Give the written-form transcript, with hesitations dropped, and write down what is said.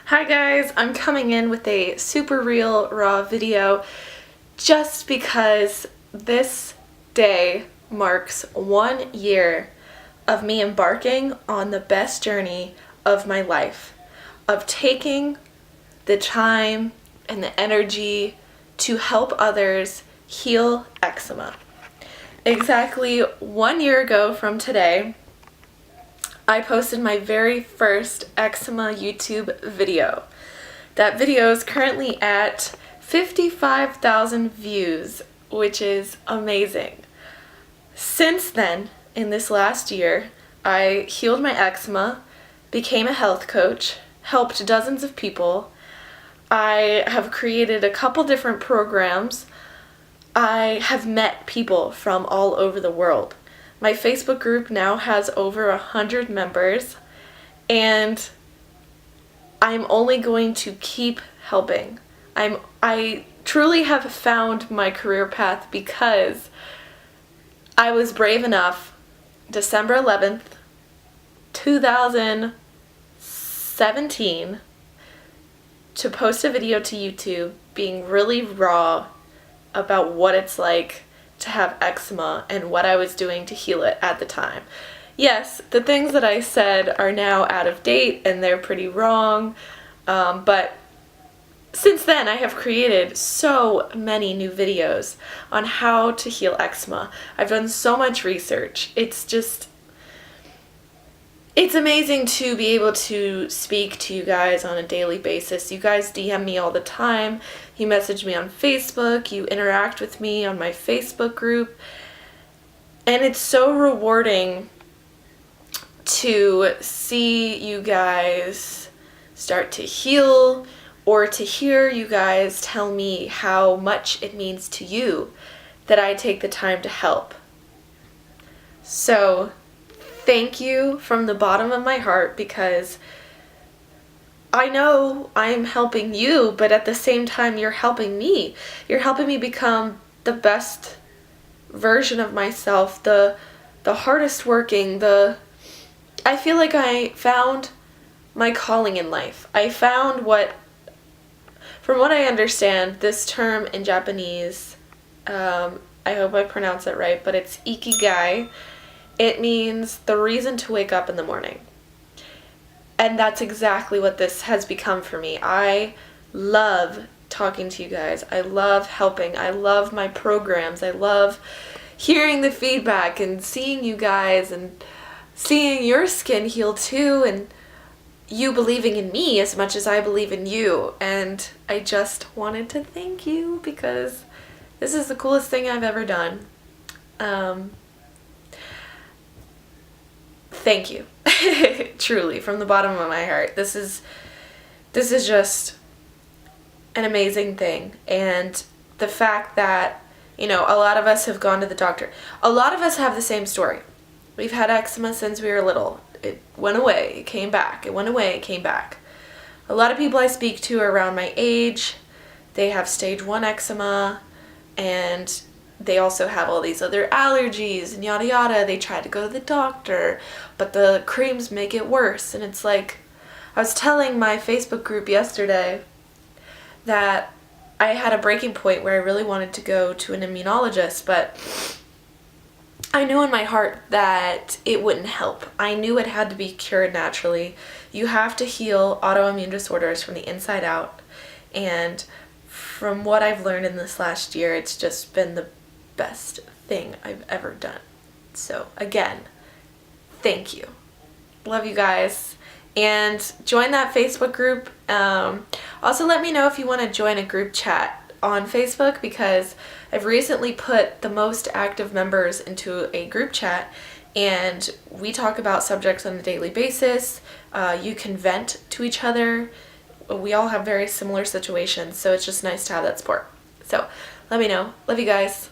Hi guys, I'm coming in with a super real raw video just because this day marks 1 year of me embarking on the best journey of my life, of taking the time and the energy to help others heal eczema. Exactly 1 year ago from today, I posted my very first eczema YouTube video. That video is currently at 55,000 views, which is amazing. Since then, in this last year, I healed my eczema, became a health coach, helped dozens of people. I have created a couple different programs. I have met people from all over the world. My Facebook group now has over 100 members, and I'm only going to keep helping. I truly have found my career path because I was brave enough, December 11th, 2017, to post a video to YouTube being really raw about what it's like to have eczema and what I was doing to heal it at the time. Yes, the things that I said are now out of date and they're pretty wrong, but since then I have created so many new videos on how to heal eczema. I've done so much research. It's amazing to be able to speak to you guys on a daily basis. You guys DM me all the time. You message me on Facebook. You interact with me on my Facebook group. And it's so rewarding to see you guys start to heal, or to hear you guys tell me how much it means to you that I take the time to help. So thank you from the bottom of my heart, because I know I'm helping you, but at the same time you're helping me. You're helping me become the best version of myself, the hardest working, I feel like I found my calling in life. I found from what I understand, this term in Japanese, I hope I pronounce it right, but it's ikigai. It means the reason to wake up in the morning. And that's exactly what this has become for me. I love talking to you guys. I love helping. I love my programs. I love hearing the feedback and seeing you guys and seeing your skin heal too, and you believing in me as much as I believe in you. And I just wanted to thank you because this is the coolest thing I've ever done. Thank you. Truly, from the bottom of my heart. This is just an amazing thing. And the fact that, a lot of us have gone to the doctor. A lot of us have the same story. We've had eczema since we were little. It went away, it came back. It went away, it came back. A lot of people I speak to are around my age. They have stage 1 eczema, and they also have all these other allergies and yada yada. They try to go to the doctor, but the creams make it worse. And it's like, I was telling my Facebook group yesterday that I had a breaking point where I really wanted to go to an immunologist, but I knew in my heart that it wouldn't help. I knew it had to be cured naturally. You have to heal autoimmune disorders from the inside out. And from what I've learned in this last year, it's just been the best thing I've ever done. So again, thank you. Love you guys. And join that Facebook group. Also let me know if you want to join a group chat on Facebook, because I've recently put the most active members into a group chat, and we talk about subjects on a daily basis. You can vent to each other. We all have very similar situations, so it's just nice to have that support. So let me know. Love you guys.